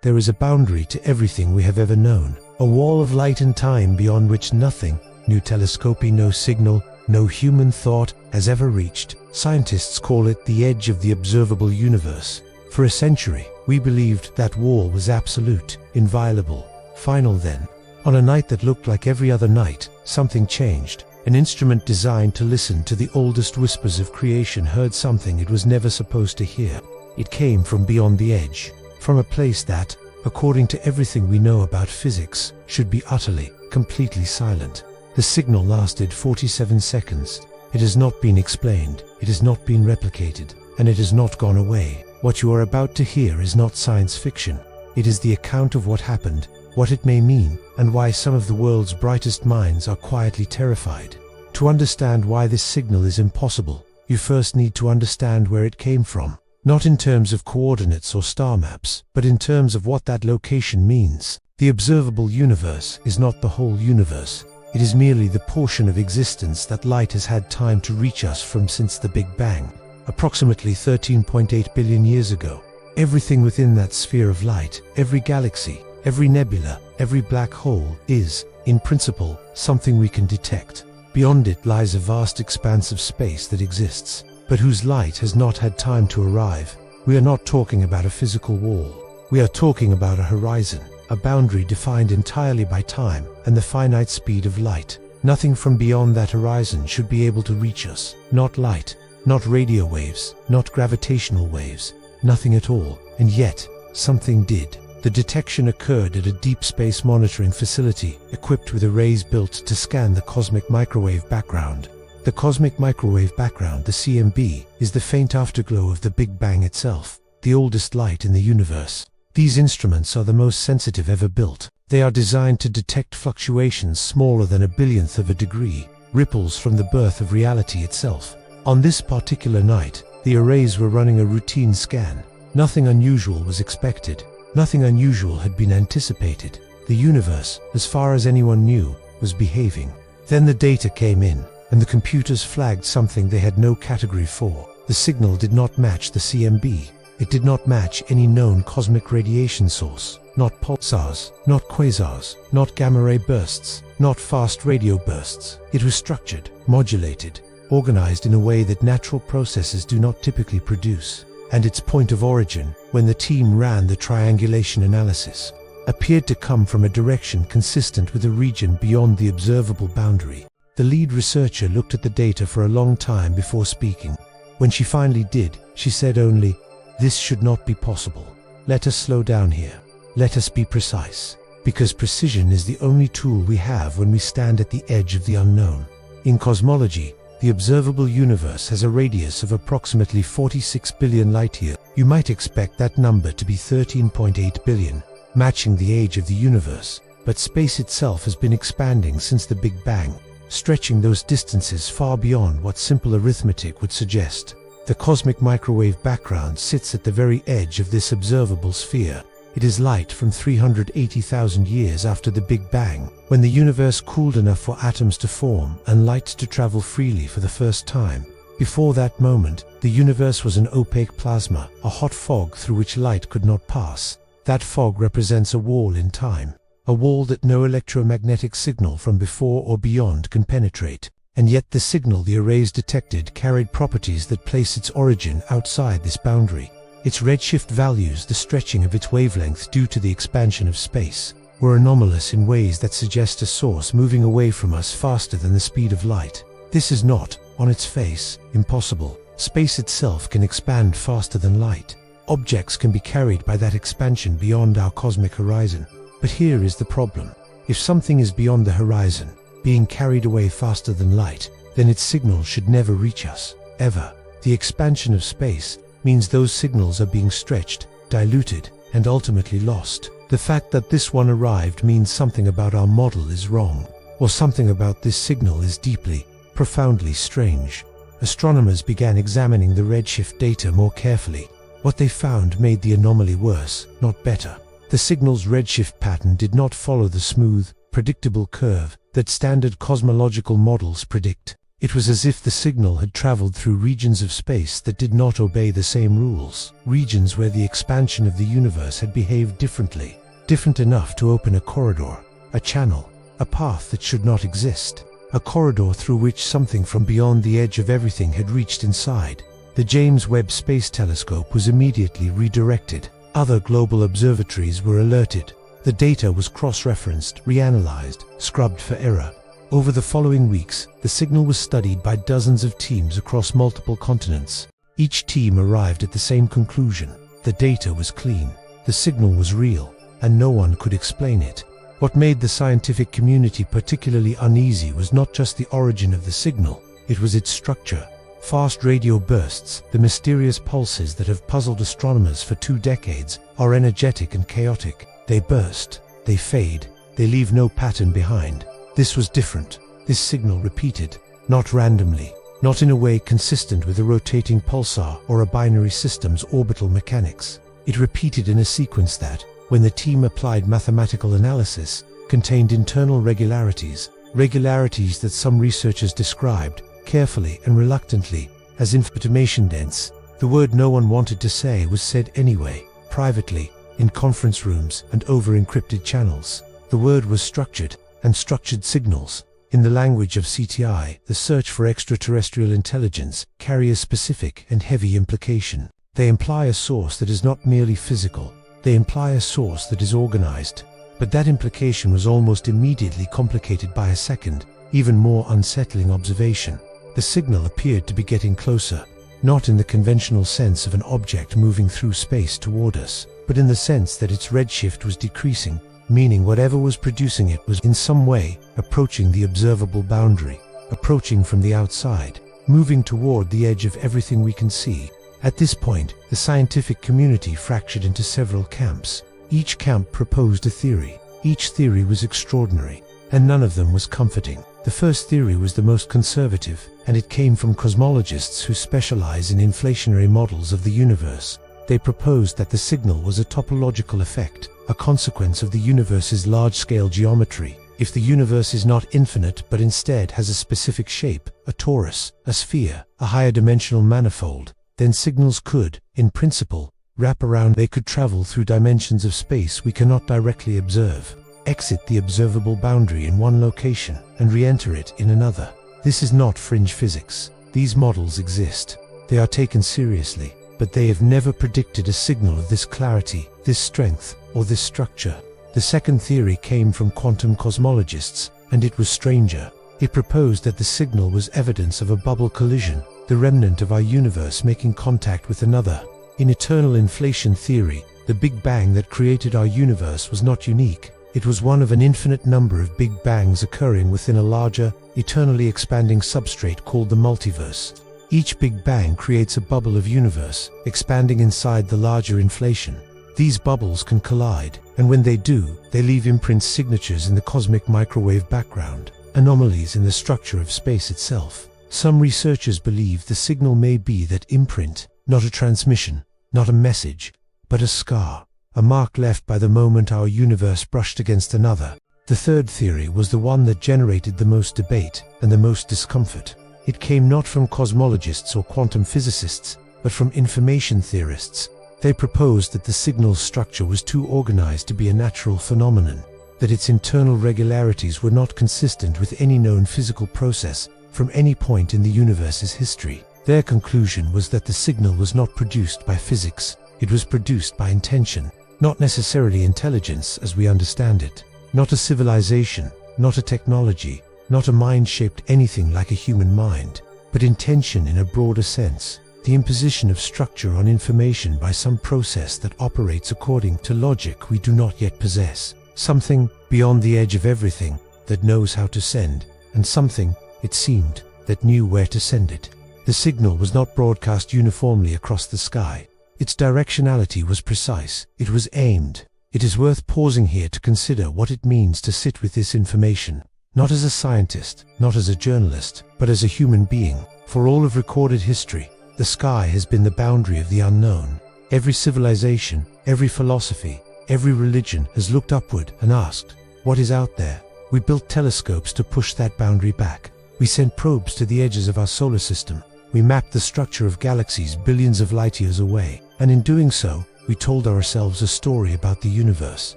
there is a boundary to everything we have ever known, a wall of light and time beyond which nothing, no telescope, no signal, no human thought has ever reached. Scientists call it the edge of the observable universe. For a century, we believed that wall was absolute, inviolable, final. Then, on a night that looked like every other night, something changed. An instrument designed to listen to the oldest whispers of creation heard something it was never supposed to hear. It came from beyond the edge, from a place that, according to everything we know about physics, should be utterly, completely silent. The signal lasted 47 seconds. It has not been explained, it has not been replicated, and it has not gone away. What you are about to hear is not science fiction. It is the account of what happened, what it may mean, and why some of the world's brightest minds are quietly terrified. To understand why this signal is impossible, you first need to understand where it came from. Not in terms of coordinates or star maps, but in terms of what that location means. The observable universe is not the whole universe. It is merely the portion of existence that light has had time to reach us from since the Big Bang, approximately 13.8 billion years ago. Everything within that sphere of light, every galaxy, every nebula, every black hole is, in principle, something we can detect. Beyond it lies a vast expanse of space that exists, but whose light has not had time to arrive. We are not talking about a physical wall. We are talking about a horizon, a boundary defined entirely by time and the finite speed of light. Nothing from beyond that horizon should be able to reach us. Not light, not radio waves, not gravitational waves, nothing at all. And yet, something did. The detection occurred at a deep space monitoring facility equipped with arrays built to scan the cosmic microwave background. The cosmic microwave background, the CMB, is the faint afterglow of the Big Bang itself, the oldest light in the universe. These instruments are the most sensitive ever built. They are designed to detect fluctuations smaller than a billionth of a degree, ripples from the birth of reality itself. On this particular night, the arrays were running a routine scan. Nothing unusual was expected. Nothing unusual had been anticipated. The universe, as far as anyone knew, was behaving. Then the data came in, and the computers flagged something they had no category for. The signal did not match the CMB. It did not match any known cosmic radiation source. Not pulsars, not quasars, not gamma-ray bursts, not fast radio bursts. It was structured, modulated, organized in a way that natural processes do not typically produce. And its point of origin, when the team ran the triangulation analysis, appeared to come from a direction consistent with a region beyond the observable boundary. The lead researcher looked at the data for a long time before speaking. When she finally did, she said only, "This should not be possible. Let us slow down here. Let us be precise. Because precision is the only tool we have when we stand at the edge of the unknown." In cosmology, the observable universe has a radius of approximately 46 billion light-years. You might expect that number to be 13.8 billion, matching the age of the universe. But space itself has been expanding since the Big Bang, stretching those distances far beyond what simple arithmetic would suggest. The cosmic microwave background sits at the very edge of this observable sphere. It is light from 380,000 years after the Big Bang, when the universe cooled enough for atoms to form and light to travel freely for the first time. Before that moment, the universe was an opaque plasma, a hot fog through which light could not pass. That fog represents a wall in time, a wall that no electromagnetic signal from before or beyond can penetrate. And yet the signal the arrays detected carried properties that place its origin outside this boundary. Its redshift values, the stretching of its wavelength due to the expansion of space, were anomalous in ways that suggest a source moving away from us faster than the speed of light. This is not, on its face, impossible. Space itself can expand faster than light. Objects can be carried by that expansion beyond our cosmic horizon. But here is the problem. If something is beyond the horizon, being carried away faster than light, then its signal should never reach us, ever. The expansion of space means those signals are being stretched, diluted, and ultimately lost. The fact that this one arrived means something about our model is wrong, or something about this signal is deeply, profoundly strange. Astronomers began examining the redshift data more carefully. What they found made the anomaly worse, not better. The signal's redshift pattern did not follow the smooth, predictable curve that standard cosmological models predict. It was as if the signal had traveled through regions of space that did not obey the same rules, regions where the expansion of the universe had behaved differently, different enough to open a corridor, a channel, a path that should not exist, a corridor through which something from beyond the edge of everything had reached inside. The James Webb Space Telescope was immediately redirected. Other global observatories were alerted. The data was cross-referenced, reanalyzed, scrubbed for error. Over the following weeks, the signal was studied by dozens of teams across multiple continents. Each team arrived at the same conclusion. The data was clean, the signal was real, and no one could explain it. What made the scientific community particularly uneasy was not just the origin of the signal, it was its structure. Fast radio bursts, the mysterious pulses that have puzzled astronomers for 2 decades, are energetic and chaotic. They burst, they fade, they leave no pattern behind. This was different. This signal repeated, not randomly, not in a way consistent with a rotating pulsar or a binary system's orbital mechanics. It repeated in a sequence that, when the team applied mathematical analysis, contained internal regularities, regularities that some researchers described, carefully and reluctantly, as information dense. The word no one wanted to say was said anyway, privately, in conference rooms and over encrypted channels. The word was structured, and structured signals, in the language of CTI, the search for extraterrestrial intelligence, carry a specific and heavy implication. They imply a source that is not merely physical. They imply a source that is organized. But that implication was almost immediately complicated by a second, even more unsettling observation. The signal appeared to be getting closer, not in the conventional sense of an object moving through space toward us, but in the sense that its redshift was decreasing, meaning whatever was producing it was in some way approaching the observable boundary, approaching from the outside, moving toward the edge of everything we can see. At this point, the scientific community fractured into several camps. Each camp proposed a theory. Each theory was extraordinary, and none of them was comforting. The first theory was the most conservative, and it came from cosmologists who specialize in inflationary models of the universe. They proposed that the signal was a topological effect, a consequence of the universe's large-scale geometry. If the universe is not infinite but instead has a specific shape, a torus, a sphere, a higher dimensional manifold, then signals could, in principle, wrap around. They could travel through dimensions of space we cannot directly observe, exit the observable boundary in one location, and re-enter it in another. This is not fringe physics. These models exist. They are taken seriously, but they have never predicted a signal of this clarity, this strength, or this structure. The second theory came from quantum cosmologists, and it was stranger. It proposed that the signal was evidence of a bubble collision, the remnant of our universe making contact with another. In eternal inflation theory, the Big Bang that created our universe was not unique. It was one of an infinite number of Big Bangs occurring within a larger, eternally expanding substrate called the multiverse. Each Big Bang creates a bubble of universe, expanding inside the larger inflation. These bubbles can collide, and when they do, they leave imprint signatures in the cosmic microwave background, anomalies in the structure of space itself. Some researchers believe the signal may be that imprint, not a transmission, not a message, but a scar, a mark left by the moment our universe brushed against another. The third theory was the one that generated the most debate and the most discomfort. It came not from cosmologists or quantum physicists, but from information theorists. They proposed that the signal's structure was too organized to be a natural phenomenon, that its internal regularities were not consistent with any known physical process from any point in the universe's history. Their conclusion was that the signal was not produced by physics, it was produced by intention, not necessarily intelligence as we understand it, not a civilization, not a technology, not a mind shaped anything like a human mind, but intention in a broader sense, the imposition of structure on information by some process that operates according to logic we do not yet possess, something beyond the edge of everything that knows how to send, and something, it seemed, that knew where to send it. The signal was not broadcast uniformly across the sky. Its directionality was precise. It was aimed. It is worth pausing here to consider what it means to sit with this information, not as a scientist, not as a journalist, but as a human being. For all of recorded history, the sky has been the boundary of the unknown. Every civilization, every philosophy, every religion has looked upward and asked, what is out there? We built telescopes to push that boundary back. We sent probes to the edges of our solar system. We mapped the structure of galaxies billions of light years away, and in doing so, we told ourselves a story about the universe,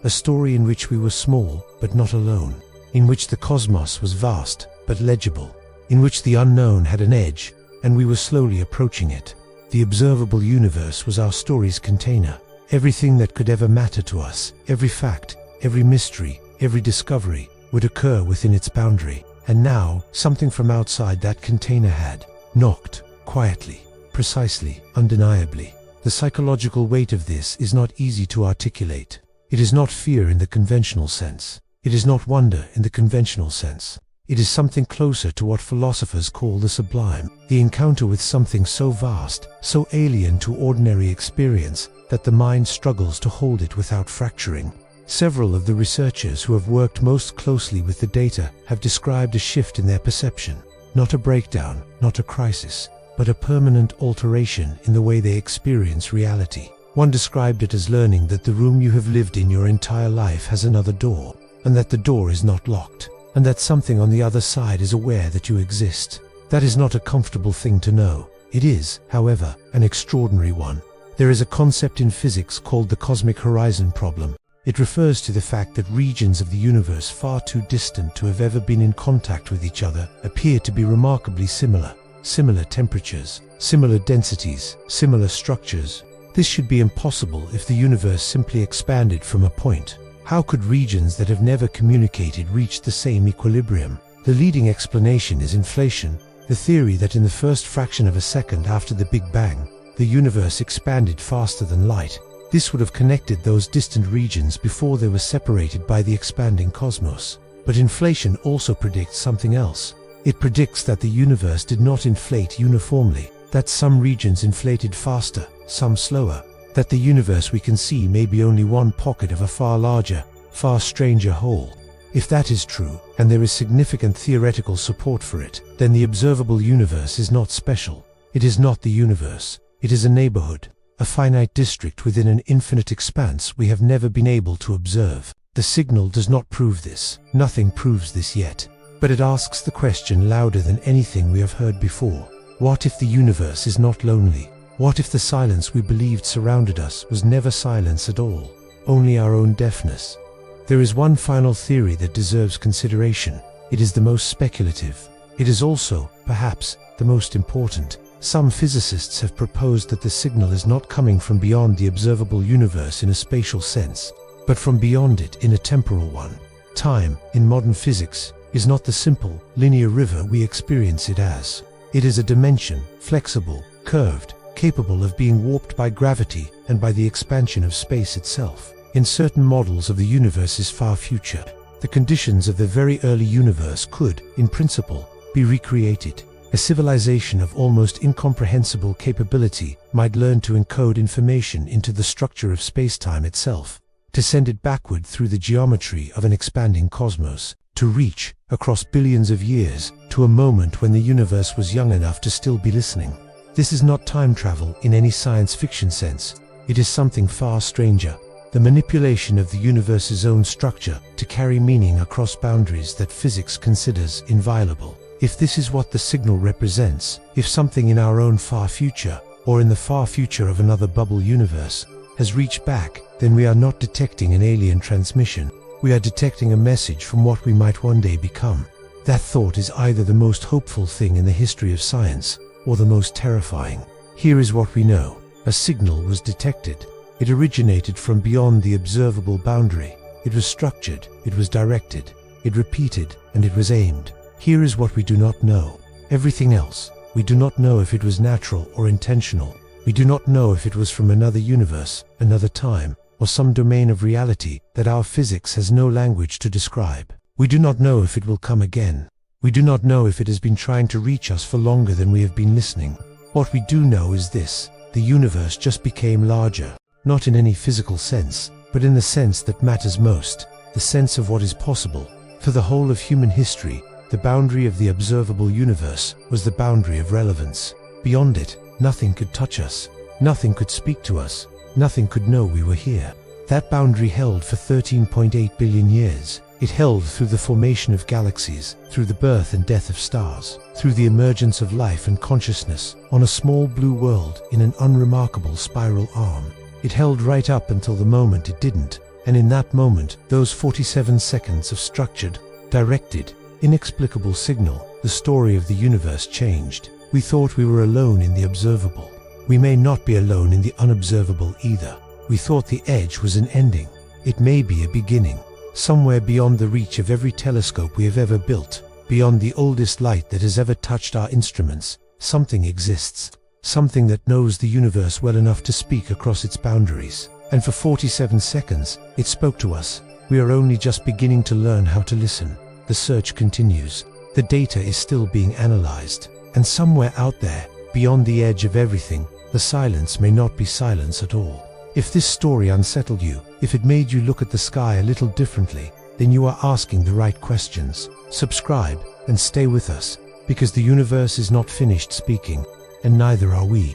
a story in which we were small but not alone, in which the cosmos was vast but legible, in which the unknown had an edge, and we were slowly approaching it. The observable universe was our story's container. Everything that could ever matter to us, every fact, every mystery, every discovery, would occur within its boundary. And now, something from outside that container had knocked, quietly, precisely, undeniably. The psychological weight of this is not easy to articulate. It is not fear in the conventional sense. It is not wonder in the conventional sense. It is something closer to what philosophers call the sublime, the encounter with something so vast, so alien to ordinary experience, that the mind struggles to hold it without fracturing. Several of the researchers who have worked most closely with the data have described a shift in their perception. Not a breakdown, not a crisis, but a permanent alteration in the way they experience reality. One described it as learning that the room you have lived in your entire life has another door, and that the door is not locked, and that something on the other side is aware that you exist. That is not a comfortable thing to know. It is, however, an extraordinary one. There is a concept in physics called the cosmic horizon problem. It refers to the fact that regions of the universe far too distant to have ever been in contact with each other appear to be remarkably similar. Similar temperatures, similar densities, similar structures. This should be impossible if the universe simply expanded from a point. How could regions that have never communicated reach the same equilibrium? The leading explanation is inflation, the theory that in the first fraction of a second after the Big Bang, the universe expanded faster than light. This would have connected those distant regions before they were separated by the expanding cosmos. But inflation also predicts something else. It predicts that the universe did not inflate uniformly, that some regions inflated faster, some slower, that the universe we can see may be only one pocket of a far larger, far stranger whole. If that is true, and there is significant theoretical support for it, then the observable universe is not special. It is not the universe. It is a neighborhood, a finite district within an infinite expanse we have never been able to observe. The signal does not prove this. Nothing proves this yet. But it asks the question louder than anything we have heard before. What if the universe is not lonely? What if the silence we believed surrounded us was never silence at all, only our own deafness? There is one final theory that deserves consideration. It is the most speculative. It is also, perhaps, the most important. Some physicists have proposed that the signal is not coming from beyond the observable universe in a spatial sense, but from beyond it in a temporal one. Time, in modern physics, is not the simple, linear river we experience it as. It is a dimension, flexible, curved, capable of being warped by gravity and by the expansion of space itself. In certain models of the universe's far future, the conditions of the very early universe could, in principle, be recreated. A civilization of almost incomprehensible capability might learn to encode information into the structure of space-time itself, to send it backward through the geometry of an expanding cosmos, to reach, across billions of years, to a moment when the universe was young enough to still be listening. This is not time travel in any science fiction sense. It is something far stranger. The manipulation of the universe's own structure to carry meaning across boundaries that physics considers inviolable. If this is what the signal represents, if something in our own far future, or in the far future of another bubble universe, has reached back, then we are not detecting an alien transmission. We are detecting a message from what we might one day become. That thought is either the most hopeful thing in the history of science, or the most terrifying. Here is what we know. A signal was detected. It originated from beyond the observable boundary. It was structured, it was directed, it repeated, and it was aimed. Here is what we do not know. Everything else. We do not know if it was natural or intentional. We do not know if it was from another universe, another time, or some domain of reality that our physics has no language to describe. We do not know if it will come again. We do not know if it has been trying to reach us for longer than we have been listening. What we do know is this: the universe just became larger, not in any physical sense, but in the sense that matters most, the sense of what is possible. For the whole of human history, the boundary of the observable universe was the boundary of relevance. Beyond it, nothing could touch us, nothing could speak to us, nothing could know we were here. That boundary held for 13.8 billion years. It held through the formation of galaxies, through the birth and death of stars, through the emergence of life and consciousness on a small blue world in an unremarkable spiral arm. It held right up until the moment it didn't, and in that moment, those 47 seconds of structured, directed, inexplicable signal, the story of the universe changed. We thought we were alone in the observable. We may not be alone in the unobservable either. We thought the edge was an ending. It may be a beginning. Somewhere beyond the reach of every telescope we have ever built, beyond the oldest light that has ever touched our instruments, something exists. Something that knows the universe well enough to speak across its boundaries. And for 47 seconds, it spoke to us. We are only just beginning to learn how to listen. The search continues. The data is still being analyzed. And somewhere out there, beyond the edge of everything, the silence may not be silence at all. If this story unsettled you, if it made you look at the sky a little differently, then you are asking the right questions. Subscribe and stay with us, because the universe is not finished speaking, and neither are we.